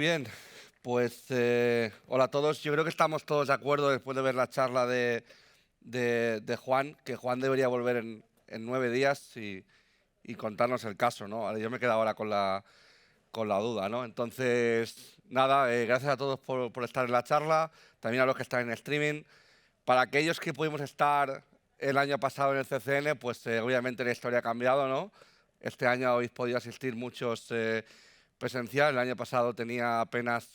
bien. Pues hola a todos. Yo creo que estamos todos de acuerdo después de ver la charla de Juan, que Juan debería volver en 9 días y contarnos el caso, ¿no? Ahora, yo me he quedado ahora con la duda, ¿no? Entonces, nada, gracias a todos por estar en la charla, también a los que están en streaming. Para aquellos que pudimos estar el año pasado en el CCN, pues obviamente la historia ha cambiado, ¿no? Este año habéis podido asistir muchos presencial. El año pasado tenía apenas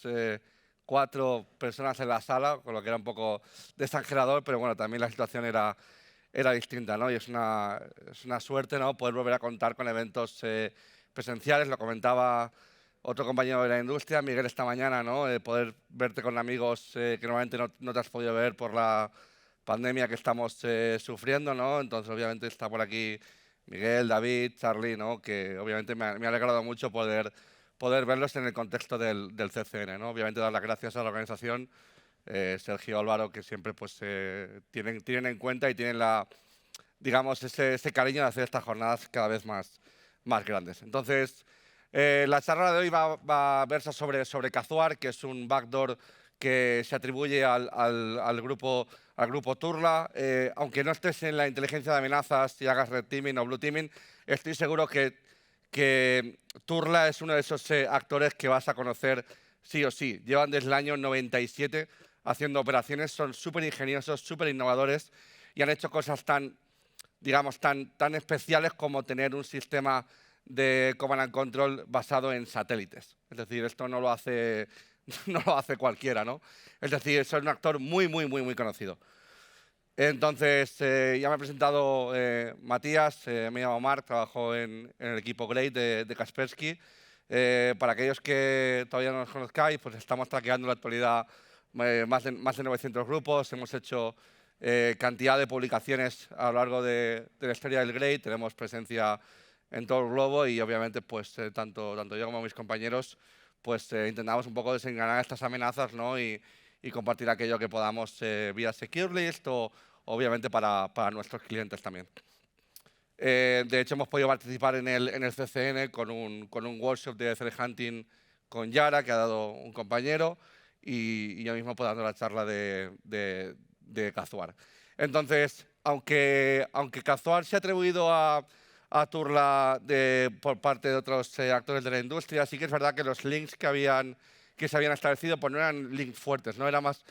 4 personas en la sala, con lo que era un poco desangelador, pero bueno, también la situación era distinta, ¿no? Y es una suerte, ¿no? Poder volver a contar con eventos presenciales. Lo comentaba otro compañero de la industria, Miguel, esta mañana, ¿no? Poder verte con amigos que normalmente no te has podido ver por la pandemia que estamos sufriendo, ¿no? Entonces, obviamente, está por aquí Miguel, David, Charlie, ¿no? Que obviamente me ha alegrado mucho poder verlos en el contexto del CCN, ¿no? Obviamente, dar las gracias a la organización, Sergio, Álvaro, que siempre pues, tienen en cuenta y tienen digamos, ese cariño de hacer estas jornadas cada vez más grandes. Entonces, la charla de hoy va a versar sobre Cazuar, que es un backdoor que se atribuye al grupo Turla. Aunque no estés en la inteligencia de amenazas y hagas red teaming o blue teaming, estoy seguro que Turla es uno de esos actores que vas a conocer sí o sí. Llevan desde el año 97 haciendo operaciones, son súper ingeniosos, súper innovadores y han hecho cosas digamos, tan especiales como tener un sistema de command and control basado en satélites. Es decir, esto no lo hace, no lo hace cualquiera, ¿no? Es decir, es un actor muy conocido. Entonces, ya me ha presentado Matías, me llamo Marc, trabajo en el equipo Great de Kaspersky. Para aquellos que todavía no nos conozcáis, pues estamos traqueando en la actualidad más de 900 grupos, hemos hecho cantidad de publicaciones a lo largo de la historia del Great, tenemos presencia en todo el globo y obviamente pues tanto yo como mis compañeros pues intentamos un poco desenganar estas amenazas, ¿no? y compartir aquello que podamos vía SecureList o obviamente para nuestros clientes también. De hecho, hemos podido participar en el CCN con un workshop de threat hunting con Yara, que ha dado un compañero, y yo mismo puedo dar la charla de Cazuar. Entonces, aunque Cazuar se ha atribuido a Turla por parte de otros actores de la industria, sí que es verdad que los links que se habían establecido pues no eran links fuertes, no era más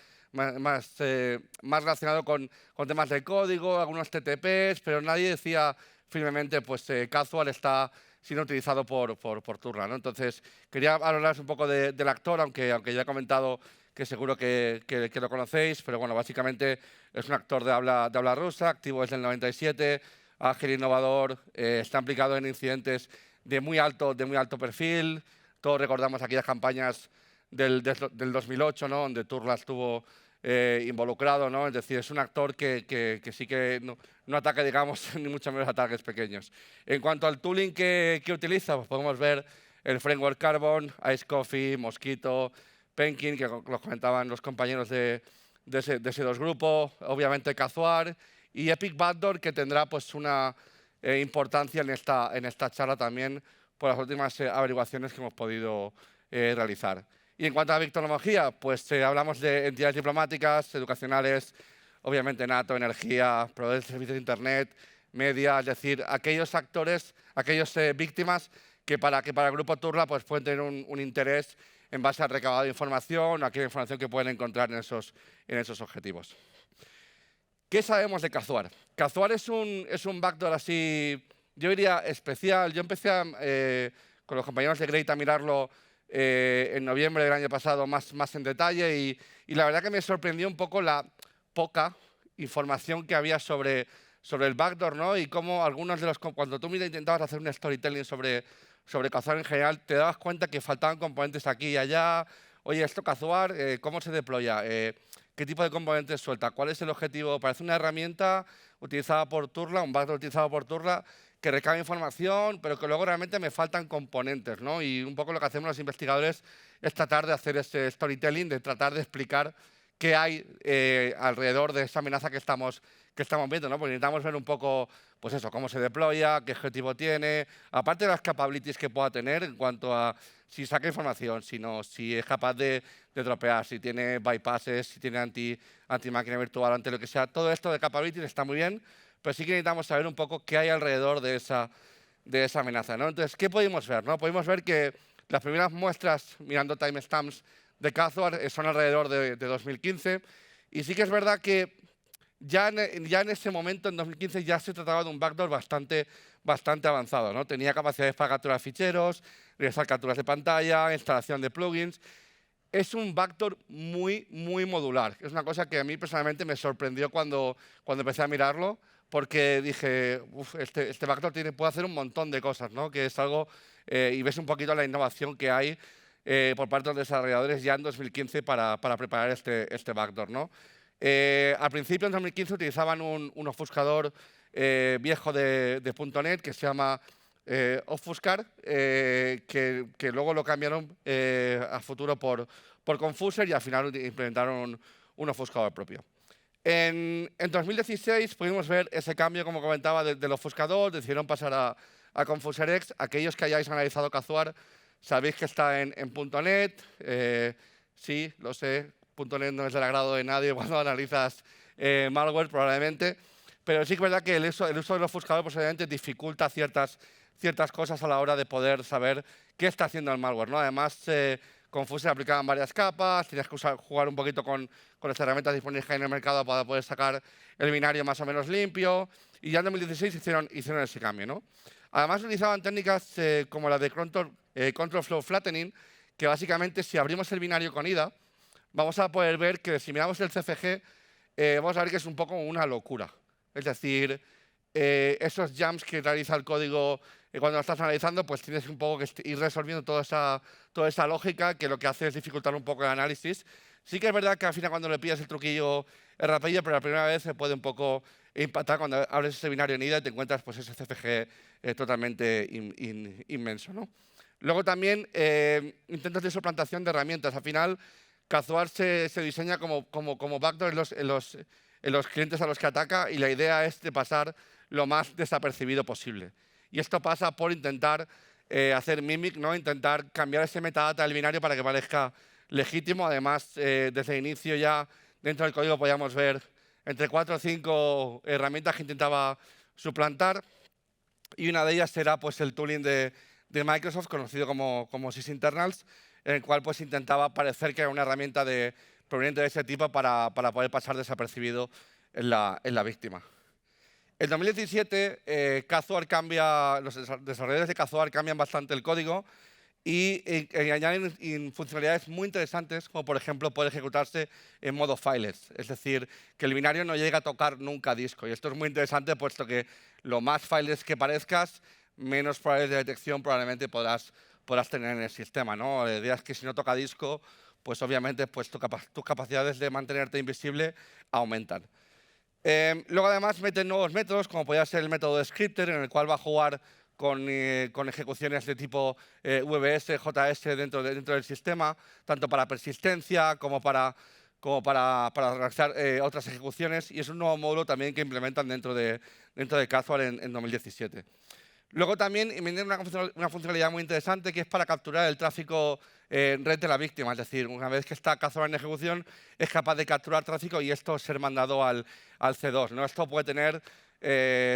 relacionado con temas de código, algunos TTPs, pero nadie decía firmemente, pues Cazuar está siendo utilizado por Turla, ¿no? Entonces, quería hablaros un poco del actor, aunque ya he comentado que seguro que lo conocéis, pero bueno, básicamente es un actor de habla rusa, activo desde el 97, ágil, innovador, está implicado en incidentes de muy alto perfil. Todos recordamos aquellas campañas del 2008, ¿no? Donde Turla estuvo involucrado, ¿no? Es decir, es un actor que sí que no ataca, digamos, ni mucho menos ataques pequeños. En cuanto al tooling que utiliza, pues podemos ver el framework Carbon, Ice Coffee, Mosquito, Penkin, que lo comentaban los compañeros de ese dos grupos, obviamente Cazuar, y Epic Backdoor, que tendrá pues una importancia en esta charla también por las últimas averiguaciones que hemos podido realizar. Y en cuanto a la victimología, pues hablamos de entidades diplomáticas, educacionales, obviamente NATO, energía, proveedores de servicios de Internet, media, es decir, aquellos actores, aquellas víctimas que para el Grupo Turla pues, pueden tener un interés en base al recabado de información, aquella información que pueden encontrar en esos objetivos. ¿Qué sabemos de Cazuar? Cazuar es un backdoor así, yo diría especial. Yo empecé con los compañeros de Great a mirarlo en noviembre del año pasado más en detalle y la verdad que me sorprendió un poco la poca información que había sobre el backdoor, ¿no? Y cómo algunos de los... Cuando tú intentabas hacer un storytelling sobre Cazuar en general, te dabas cuenta que faltaban componentes aquí y allá. Oye, esto Cazuar, ¿cómo se deploya? ¿Qué tipo de componentes suelta? ¿Cuál es el objetivo? Parece una herramienta utilizada por Turla, un backdoor utilizado por Turla, que recaba información, pero que luego realmente me faltan componentes, ¿no? Y un poco lo que hacemos los investigadores es tratar de hacer ese storytelling, de tratar de explicar qué hay alrededor de esa amenaza que estamos viendo, ¿no? Porque necesitamos ver un poco, pues eso, cómo se deploya, qué objetivo tiene, aparte de las capabilities que pueda tener en cuanto a si saca información, si es capaz de dropear, si tiene bypasses, si tiene anti-máquina virtual, ante lo que sea. Todo esto de capabilities está muy bien, pero sí que necesitamos saber un poco qué hay alrededor de esa amenaza, ¿no? Entonces, ¿qué podemos ver, no? Podemos ver que las primeras muestras, mirando timestamps de Kazuar, son alrededor de 2015, y sí que es verdad que ya en ese momento, en 2015, ya se trataba de un backdoor bastante avanzado, ¿no? Tenía capacidades para capturar ficheros, realizar capturas de pantalla, instalación de plugins. Es un backdoor muy modular. Es una cosa que a mí personalmente me sorprendió cuando empecé a mirarlo, porque dije, este backdoor puede hacer un montón de cosas, ¿no? Que es algo, y ves un poquito la innovación que hay por parte de los desarrolladores ya en 2015 para preparar este backdoor, ¿no? Al principio, en 2015, utilizaban un ofuscador viejo de .NET que se llama Offuscar, que luego lo cambiaron a futuro por Confuser y al final implementaron un ofuscador propio. En 2016 pudimos ver ese cambio, como comentaba, del ofuscador, decidieron pasar a Confuser X. Aquellos que hayáis analizado Kazuar sabéis que está en .NET, sí, lo sé, .NET no es del agrado de nadie cuando analizas malware, probablemente, pero sí que es verdad que el uso del ofuscador posiblemente dificulta ciertas cosas a la hora de poder saber qué está haciendo el malware, ¿no? Además, Confuser aplicaban varias capas, tenías que jugar un poquito con las herramientas disponibles en el mercado para poder sacar el binario más o menos limpio, y ya en 2016 hicieron ese cambio, ¿no? Además, utilizaban técnicas como la de control flow flattening, que básicamente, si abrimos el binario con IDA, vamos a poder ver que si miramos el CFG, vamos a ver que es un poco una locura. Es decir, esos jumps que realiza el código cuando lo estás analizando, pues tienes un poco que ir resolviendo toda esa lógica, que lo que hace es dificultar un poco el análisis. Sí que es verdad que al final cuando le pillas el truquillo es rapidillo, pero la primera vez se puede un poco impactar cuando abres ese binario en IDA y te encuentras pues ese CFG totalmente inmenso, ¿no? Luego también intentos de suplantación de herramientas. Al final, Kazuar se diseña como backdoor en los clientes a los que ataca, y la idea es de pasar lo más desapercibido posible. Y esto pasa por intentar hacer mimic, ¿no? Intentar cambiar ese metadata del binario para que parezca legítimo. Además, desde el inicio ya dentro del código podíamos ver entre 4 o 5 herramientas que intentaba suplantar, y una de ellas era pues, el tooling de Microsoft, conocido como sysinternals, en el cual pues, intentaba parecer que era una herramienta proveniente de ese tipo para poder pasar desapercibido en la víctima. En 2017, los desarrolladores de Kazuar cambian bastante el código y añaden funcionalidades muy interesantes, como por ejemplo poder ejecutarse en modo fileless, es decir, que el binario no llega a tocar nunca disco. Y esto es muy interesante, puesto que lo más fileless que parezcas, menos probabilidades de detección probablemente podrás tener en el sistema, ¿no? La idea es que si no toca disco, pues obviamente pues, tus capacidades de mantenerte invisible aumentan. Luego además meten nuevos métodos, como podría ser el método de scripter, en el cual va a jugar con ejecuciones de tipo VBS, JS dentro del sistema, tanto para persistencia como para realizar otras ejecuciones, y es un nuevo módulo también que implementan dentro de Kazuar en 2017. Luego también viene una funcionalidad muy interesante, que es para capturar el tráfico en red de la víctima. Es decir, una vez que está Kazuar en ejecución, es capaz de capturar tráfico y esto ser mandado al C2, ¿no? Esto puede tener,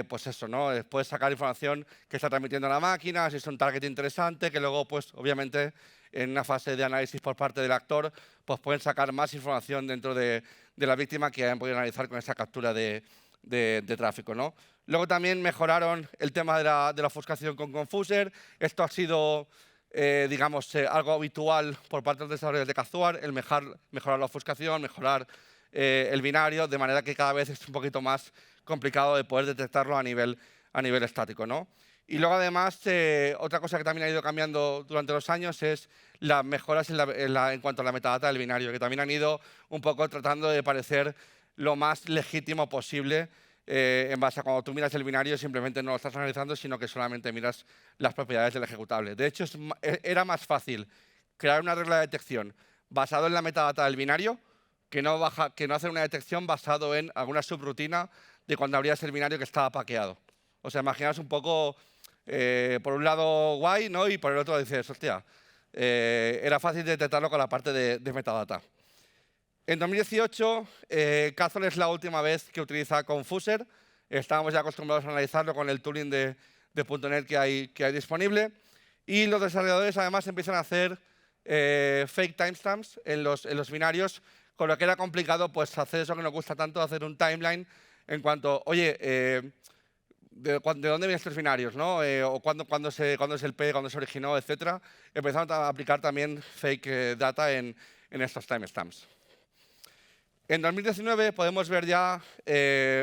pues eso, ¿no? Puedes sacar información que está transmitiendo la máquina, si es un target interesante, que luego, pues obviamente, en una fase de análisis por parte del actor, pues pueden sacar más información dentro de la víctima que hayan podido analizar con esa captura de tráfico, ¿no? Luego también mejoraron el tema de la ofuscación con Confuser. Esto ha sido, digamos, algo habitual por parte de los desarrolladores de Kazuar, el mejorar la ofuscación, mejorar el binario, de manera que cada vez es un poquito más complicado de poder detectarlo a nivel estático, ¿no? Y luego, además, otra cosa que también ha ido cambiando durante los años es las mejoras en cuanto a la metadata del binario, que también han ido un poco tratando de parecer lo más legítimo posible, en base a cuando tú miras el binario simplemente no lo estás analizando, sino que solamente miras las propiedades del ejecutable. De hecho, era más fácil crear una regla de detección basado en la metadata del binario que no hacen una detección basado en alguna subrutina de cuando abrías el binario que estaba paqueado. O sea, imaginaos un poco, por un lado guay, ¿no? Y por el otro dices, hostia, era fácil detectarlo con la parte de metadata. En 2018, Kazor es la última vez que utiliza Confuser. Estábamos ya acostumbrados a analizarlo con el tooling de .NET que hay disponible. Y los desarrolladores además empiezan a hacer fake timestamps en los binarios, con lo que era complicado pues, hacer eso que nos gusta tanto, hacer un timeline en cuanto, oye, de dónde vienen estos binarios, ¿no? O cuándo es el P, cuándo se originó, etcétera. Empezamos a aplicar también fake data en estos timestamps. En 2019 podemos ver ya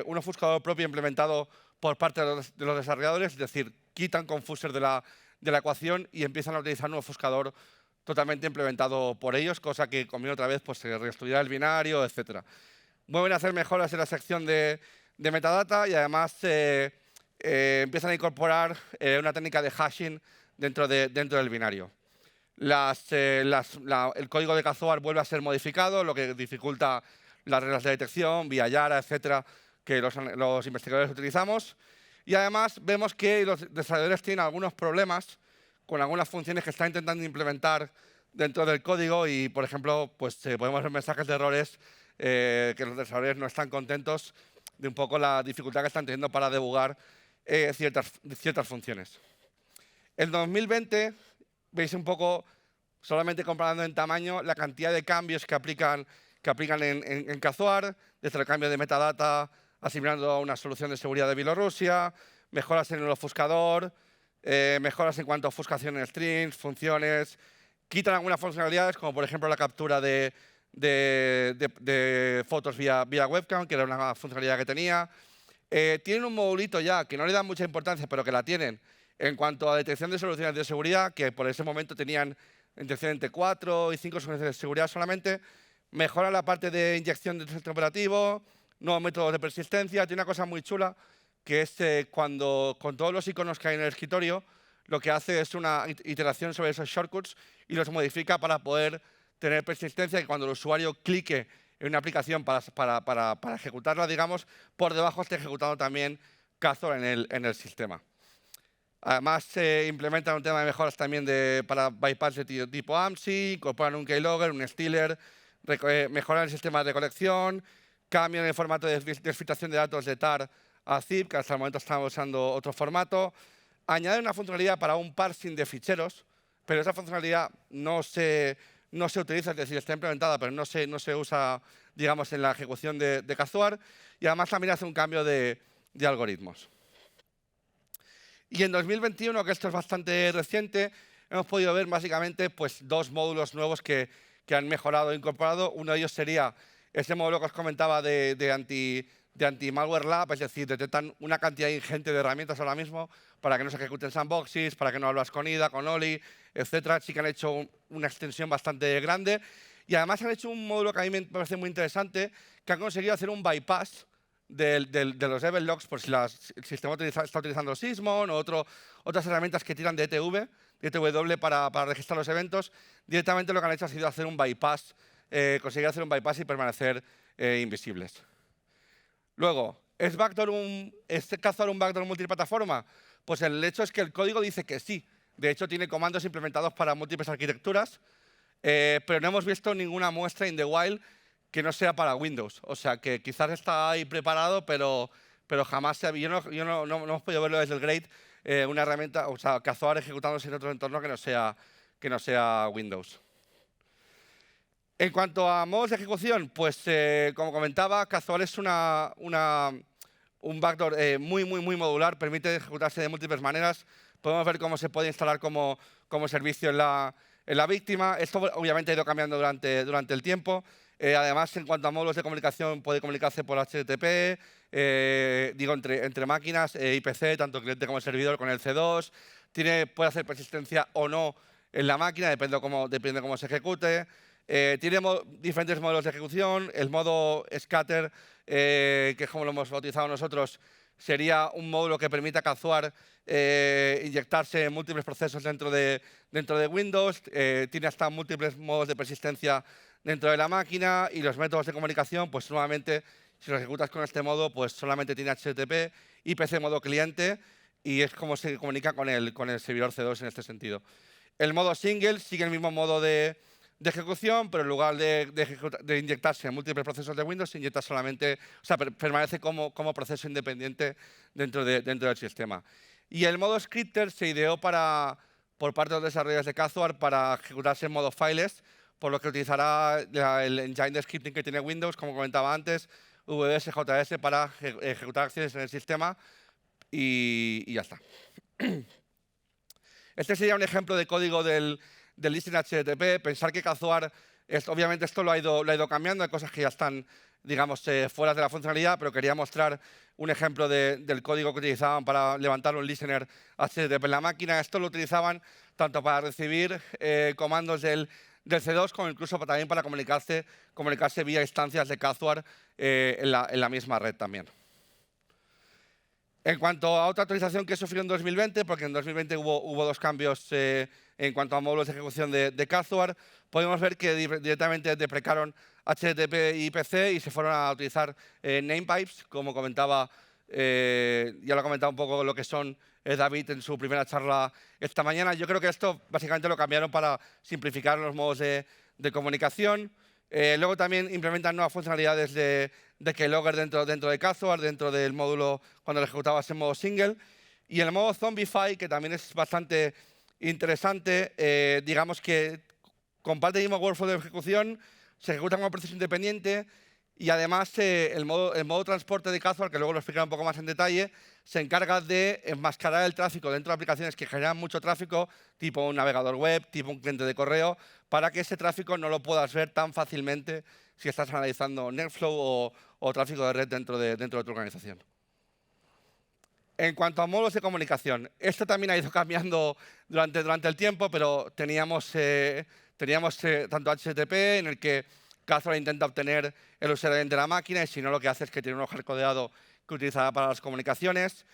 un ofuscador propio implementado por parte de los desarrolladores, es decir, quitan Confuser de la ecuación y empiezan a utilizar un ofuscador totalmente implementado por ellos, cosa que conviene otra vez pues, se reestudiará el binario, etc. Vuelven a hacer mejoras en la sección de metadata y además empiezan a incorporar una técnica de hashing dentro del binario. El código de Kazor vuelve a ser modificado, lo que dificulta las reglas de detección, vía Yara, etcétera, que los investigadores utilizamos. Y además vemos que los desarrolladores tienen algunos problemas con algunas funciones que están intentando implementar dentro del código y, por ejemplo, pues podemos ver mensajes de errores que los desarrolladores no están contentos de un poco la dificultad que están teniendo para debugar ciertas funciones. En 2020 veis un poco, solamente comparando en tamaño, la cantidad de cambios que aplican en Kazor, desde el cambio de metadata, asimilando a una solución de seguridad de Bielorrusia, mejoras en el ofuscador, mejoras en cuanto a ofuscación en strings, funciones, quitan algunas funcionalidades, como por ejemplo la captura de fotos vía webcam, que era una funcionalidad que tenía. Tienen un modulito ya, que no le dan mucha importancia, pero que la tienen, en cuanto a detección de soluciones de seguridad, que por ese momento tenían detección entre 4 y 5 soluciones de seguridad solamente. Mejora la parte de inyección del sistema operativo, nuevos métodos de persistencia. Tiene una cosa muy chula, que es cuando con todos los iconos que hay en el escritorio, lo que hace es una iteración sobre esos shortcuts y los modifica para poder tener persistencia, que cuando el usuario clique en una aplicación para ejecutarla, digamos, por debajo esté ejecutando también Kazor en el sistema. Además, se implementan un tema de mejoras también para bypass de tipo AMSI, incorporan un keylogger, un stealer, mejoran el sistema de recolección, cambian el formato de desfiltración de datos de TAR a zip, que hasta el momento estamos usando otro formato. Añaden una funcionalidad para un parsing de ficheros, pero esa funcionalidad no se utiliza, es decir, está implementada, pero no se usa, digamos, en la ejecución de Kazor. Y además también hace un cambio de algoritmos. Y en 2021, que esto es bastante reciente, hemos podido ver básicamente pues, dos módulos nuevos que han mejorado e incorporado. Uno de ellos sería ese módulo que os comentaba de anti-malware lab, es decir, detectan una cantidad ingente de herramientas ahora mismo para que no se ejecuten sandboxes, para que no hablas con IDA, con Oli, etcétera. Sí que han hecho una extensión bastante grande. Y además han hecho un módulo que a mí me parece muy interesante, que han conseguido hacer un bypass de los event logs, por si el sistema está utilizando Sysmon o otras herramientas que tiran de ETW para registrar los eventos. Directamente lo que han hecho ha sido hacer un bypass, conseguir hacer un bypass y permanecer invisibles. Luego, ¿es Kazor un backdoor multiplataforma? Pues el hecho es que el código dice que sí. De hecho, tiene comandos implementados para múltiples arquitecturas, pero no hemos visto ninguna muestra in the wild que no sea para Windows. O sea, que quizás está ahí preparado, pero jamás se ha visto. No hemos podido verlo desde el Great, una herramienta, o sea, Kazor ejecutándose en otro entorno que no sea Windows. En cuanto a modos de ejecución, pues como comentaba, Kazor es un backdoor muy modular, permite ejecutarse de múltiples maneras. Podemos ver cómo se puede instalar como servicio en la víctima. Esto obviamente ha ido cambiando durante el tiempo. Además, en cuanto a módulos de comunicación, puede comunicarse por HTTP, entre máquinas, IPC, tanto cliente como servidor con el C2. Puede hacer persistencia o no en la máquina, depende cómo se ejecute. Tiene diferentes modelos de ejecución. El modo scatter, que es como lo hemos bautizado nosotros, sería un módulo que permite a Kazor inyectarse en múltiples procesos dentro de Windows. Tiene hasta múltiples modos de persistencia dentro de la máquina y los métodos de comunicación, pues nuevamente, si lo ejecutas con este modo, pues solamente tiene HTTP, IPC modo cliente y es como se comunica con el servidor C2 en este sentido. El modo single sigue el mismo modo de ejecución, pero en lugar de inyectarse en múltiples procesos de Windows, se inyecta solamente, o sea, permanece como proceso independiente dentro del sistema. Y el modo scripter se ideó por parte de los desarrolladores de Kazuar para ejecutarse en modo files, por lo que utilizará el engine de scripting que tiene Windows, como comentaba antes, VS, JS, para ejecutar acciones en el sistema y ya está. Este sería un ejemplo de código del listen HTTP. Pensar que Kazuar, obviamente esto lo ha ido cambiando, hay cosas que ya están, digamos, fuera de la funcionalidad, pero quería mostrar un ejemplo del código que utilizaban para levantar un listener HTTP en la máquina. Esto lo utilizaban tanto para recibir comandos del C2 como incluso también para comunicarse vía instancias de Kazuar en la misma red también. En cuanto a otra actualización que sufrió en 2020, porque en 2020 hubo dos cambios en cuanto a módulos de ejecución de Kazuar, podemos ver que directamente deprecaron HTTP y IPC y se fueron a utilizar namepipes, como comentaba, ya lo ha comentado un poco lo que son David en su primera charla esta mañana. Yo creo que esto básicamente lo cambiaron para simplificar los modos de comunicación. Luego también implementan nuevas funcionalidades de keylogger dentro de Kazuar, dentro del módulo cuando lo ejecutabas en modo single. Y el modo Zombify, que también es bastante interesante, digamos que comparte el mismo workflow de ejecución, se ejecuta como proceso independiente y además el modo transporte de Kazuar, que luego lo explicaré un poco más en detalle, se encarga de enmascarar el tráfico dentro de aplicaciones que generan mucho tráfico, tipo un navegador web, tipo un cliente de correo, para que ese tráfico no lo puedas ver tan fácilmente si estás analizando NetFlow o tráfico de red dentro de tu organización. En cuanto a módulos de comunicación, esto también ha ido cambiando durante el tiempo, pero teníamos tanto HTTP, en el que Kazuar intenta obtener el usuario de la máquina, y si no, lo que hace es que tiene un hardcodeado que utilizará para las comunicaciones.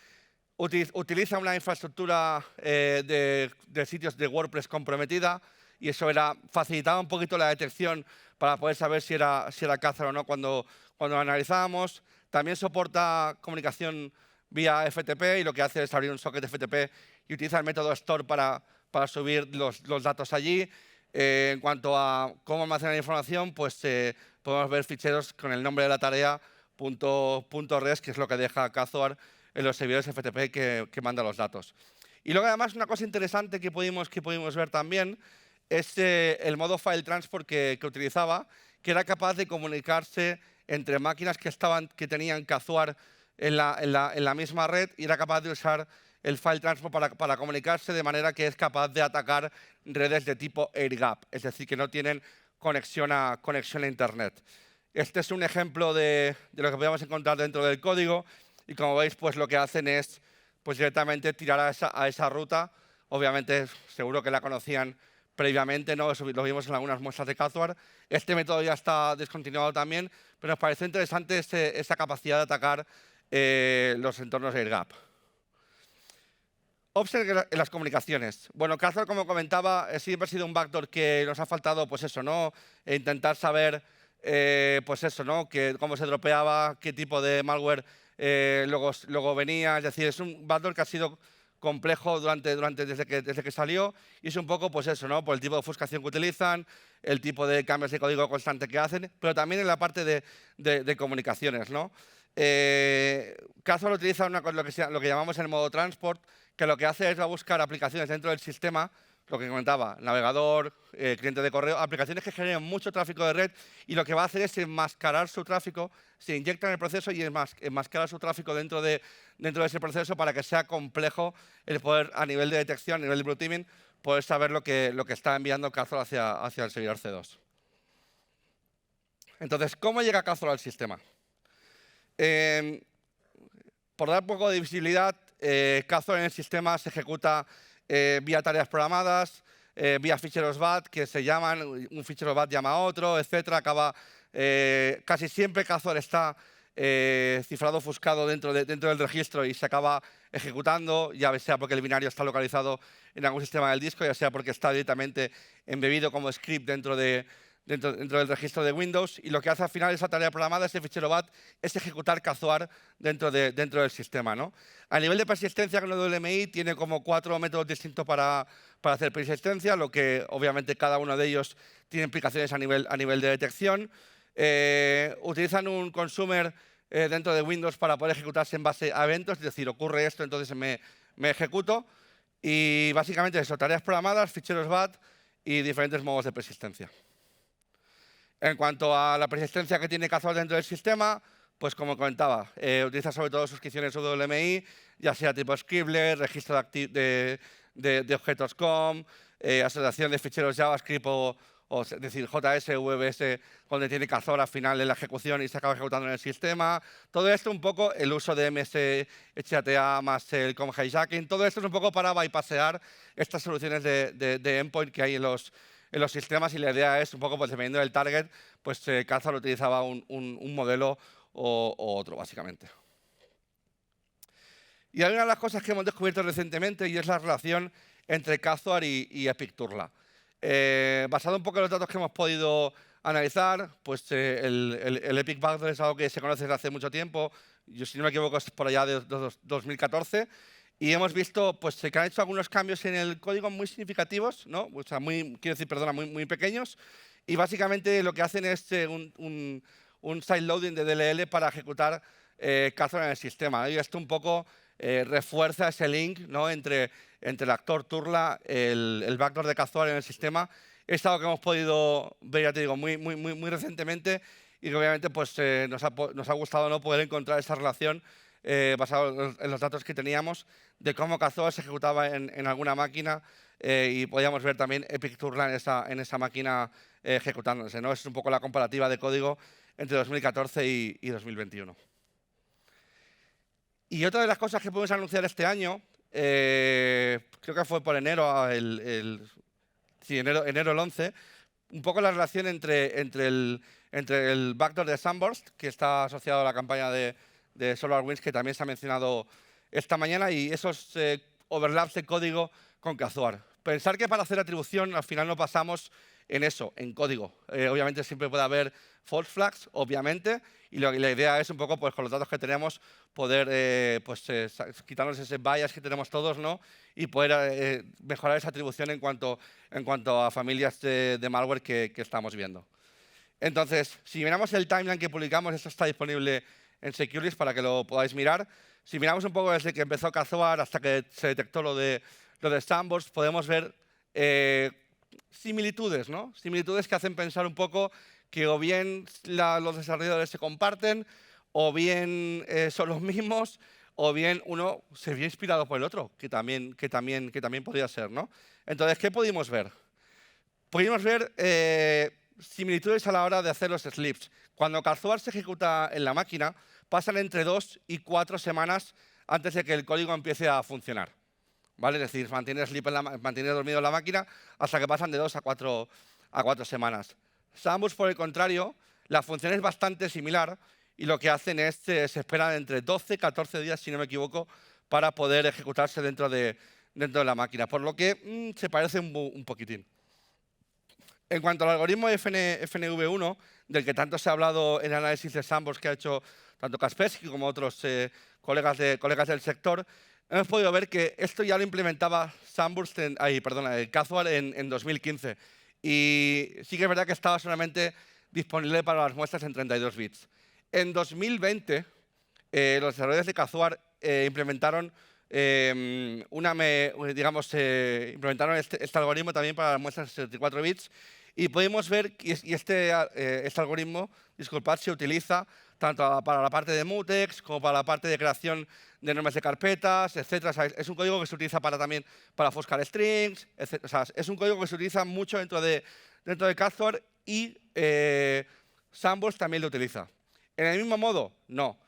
Utiliza una infraestructura de sitios de WordPress comprometida, y eso facilitaba un poquito la detección para poder saber si era Kazuar o no cuando lo analizábamos. También soporta comunicación vía FTP y lo que hace es abrir un socket FTP y utiliza el método store para subir los datos allí. En cuanto a cómo almacenar información, pues podemos ver ficheros con el nombre de la tarea .res, que es lo que deja Kazuar en los servidores FTP que manda los datos. Y luego, además, una cosa interesante que pudimos ver también es el modo file transport que utilizaba, que era capaz de comunicarse entre máquinas que tenían Kazuar en la misma red, y era capaz de usar el file transport para comunicarse, de manera que es capaz de atacar redes de tipo air gap, es decir, que no tienen conexión a Internet. Este es un ejemplo de lo que podemos encontrar dentro del código, y como veis, pues lo que hacen es directamente tirar a esa ruta. Obviamente, seguro que la conocían previamente, ¿no? Lo vimos en algunas muestras de Kazuar. Este método ya está descontinuado también, pero nos parece interesante esa capacidad de atacar los entornos de air-gap. Offset en las comunicaciones. Bueno, Kazuar, como comentaba, siempre ha sido un backdoor que nos ha faltado, pues eso, ¿no? Intentar saber, pues eso, ¿no? Cómo se dropeaba, qué tipo de malware luego venía. Es decir, es un backdoor que ha sido complejo desde que salió, y es un poco, pues eso, ¿no? Por el tipo de ofuscación que utilizan, el tipo de cambios de código constante que hacen, pero también en la parte de comunicaciones, ¿no? Kazuar utiliza lo que llamamos el modo transport, que lo que hace es buscar aplicaciones dentro del sistema, lo que comentaba, navegador, cliente de correo, aplicaciones que generan mucho tráfico de red, y lo que va a hacer es enmascarar su tráfico, se inyecta en el proceso y enmascarar su tráfico dentro de ese proceso para que sea complejo el poder, a nivel de detección, a nivel de blue teaming, poder saber lo que está enviando Kazuar hacia el servidor C2. Entonces, ¿cómo llega Kazuar al sistema? Por dar un poco de visibilidad, Kazuar en el sistema se ejecuta vía tareas programadas, vía ficheros BAT que se llaman, un fichero BAT llama a otro, etcétera. Casi siempre Kazuar está cifrado ofuscado dentro del registro y se acaba ejecutando, ya sea porque el binario está localizado en algún sistema del disco, ya sea porque está directamente embebido como script dentro de dentro del registro de Windows, y lo que hace al final esa tarea programada, ese fichero bat, es ejecutar Kazuar dentro del sistema, ¿no? A nivel de persistencia, con el WMI tiene como 4 métodos distintos para hacer persistencia, lo que obviamente cada uno de ellos tiene implicaciones a nivel de detección. Utilizan un consumer dentro de Windows para poder ejecutarse en base a eventos, es decir, ocurre esto, entonces me ejecuto. Y básicamente eso, tareas programadas, ficheros bat y diferentes modos de persistencia. En cuanto a la persistencia que tiene Kazuar dentro del sistema, pues como comentaba, utiliza sobre todo suscripciones WMI, ya sea tipo Scribbler, registro de objetos COM, asociación de ficheros JavaScript es decir, JS, VBS, donde tiene Kazuar al final en la ejecución y se acaba ejecutando en el sistema. Todo esto un poco, el uso de MS, HATA más el COM hijacking, todo esto es un poco para bypassear estas soluciones de endpoint que hay en los sistemas, y la idea es un poco, pues dependiendo del target, pues Kazuar utilizaba un modelo o otro, básicamente. Y hay una de las cosas que hemos descubierto recientemente, y es la relación entre Kazuar y Epic Turla. Basado un poco en los datos que hemos podido analizar, pues el Epic Backdoor es algo que se conoce desde hace mucho tiempo. Yo, si no me equivoco, es por allá de 2014. Y hemos visto pues, que han hecho algunos cambios en el código muy significativos, ¿no? O sea, muy pequeños. Y básicamente lo que hacen es un sideloading de DLL para ejecutar Kazuar en el sistema, ¿no? Y esto un poco refuerza ese link, ¿no? entre el actor Turla, el backdoor de Kazuar en el sistema. Es algo que hemos podido ver, ya te digo, muy recientemente, y que obviamente pues, nos ha gustado, ¿no?, poder encontrar esa relación basado en los datos que teníamos de cómo Kazuar se ejecutaba en alguna máquina, y podíamos ver también Epic Turla en esa máquina ejecutándose, ¿no? Es un poco la comparativa de código entre 2014 y 2021. Y otra de las cosas que podemos anunciar este año, creo que fue por enero, enero el 11, un poco la relación entre el backdoor de Sunburst, que está asociado a la campaña de SolarWinds, que también se ha mencionado esta mañana, y esos overlaps de código con Kazuar. Pensar que para hacer atribución al final no pasamos en eso, en código. Obviamente siempre puede haber false flags, obviamente, y la idea es un poco, pues con los datos que tenemos, poder quitarnos ese bias que tenemos todos, ¿no? Y poder mejorar esa atribución en cuanto a familias de malware que estamos viendo. Entonces, si miramos el timeline que publicamos, esto está disponible en Securities para que lo podáis mirar. Si miramos un poco desde que empezó Kazuar hasta que se detectó lo de Sunburst, podemos ver similitudes, ¿no? Similitudes que hacen pensar un poco que o bien los desarrolladores se comparten, o bien son los mismos, o bien uno se vio inspirado por el otro, que también podría ser, ¿no? Entonces, ¿qué pudimos ver? Pudimos ver similitudes a la hora de hacer los sleeps. Cuando Kazuar se ejecuta en la máquina, pasan entre 2 y 4 semanas antes de que el código empiece a funcionar, ¿vale? Es decir, mantiene dormido en la máquina hasta que pasan de 2 a 4 semanas. Sunburst, por el contrario, la función es bastante similar, y lo que hacen es se esperan entre 12 y 14 días, si no me equivoco, para poder ejecutarse dentro de la máquina, por lo que se parece un poquitín. En cuanto al algoritmo FNV1, del que tanto se ha hablado en el análisis de Sunburst que ha hecho tanto Kaspersky como otros colegas del sector, hemos podido ver que esto ya lo implementaba Kazuar en 2015. Y sí que es verdad que estaba solamente disponible para las muestras en 32 bits. En 2020, los desarrolladores de Kazuar implementaron este algoritmo también para las muestras en 64 bits, y podemos ver que este algoritmo, se utiliza tanto para la parte de mutex como para la parte de creación de nombres de carpetas, etc. O sea, es un código que se utiliza también para ofuscar strings, etc. O sea, es un código que se utiliza mucho dentro de Kazuar, y Sunburst también lo utiliza. ¿En el mismo modo? No.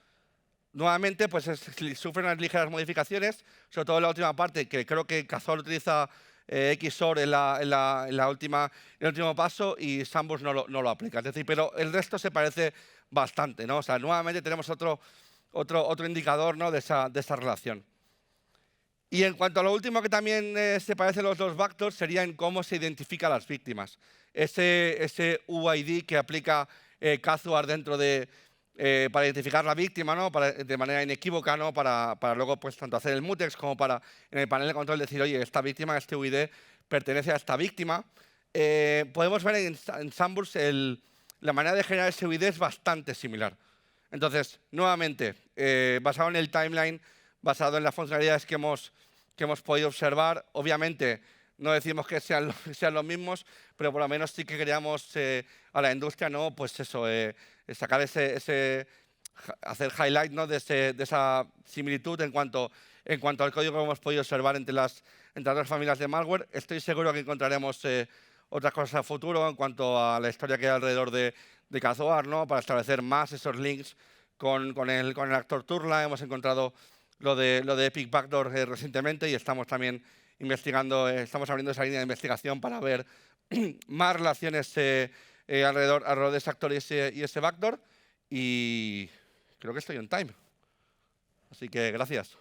Nuevamente, pues sufren unas ligeras modificaciones, sobre todo en la última parte, que creo que Kazuar utiliza XOR en el último paso, y Sunburst no lo aplica. Es decir, pero el resto se parece bastante, ¿no? O sea, nuevamente tenemos otro indicador, ¿no?, de esa relación. Y en cuanto a lo último que también se parecen los dos backdoors, sería en cómo se identifica a las víctimas. Ese UID que aplica Kazuar dentro de, para identificar la víctima, ¿no? De manera inequívoca, ¿no? Para luego pues, tanto hacer el mutex como para en el panel de control decir, oye, esta víctima, este UID pertenece a esta víctima. Podemos ver en Sunburst la manera de generar ese UID es bastante similar. Entonces, nuevamente, basado en el timeline, basado en las funcionalidades que hemos podido observar, obviamente no decimos que sean los mismos, pero por lo menos sí que queríamos a la industria, ¿no? Pues eso, sacar hacer highlight, ¿no? de esa similitud en cuanto al código que hemos podido observar entre las dos familias de malware. Estoy seguro que encontraremos otras cosas a futuro en cuanto a la historia que hay alrededor de Kazuar, ¿no? Para establecer más esos links con el actor Turla. Hemos encontrado lo de Epic Backdoor recientemente y estamos también investigando, estamos abriendo esa línea de investigación para ver más relaciones alrededor de ese actor y ese backdoor. Y creo que estoy on time. Así que gracias.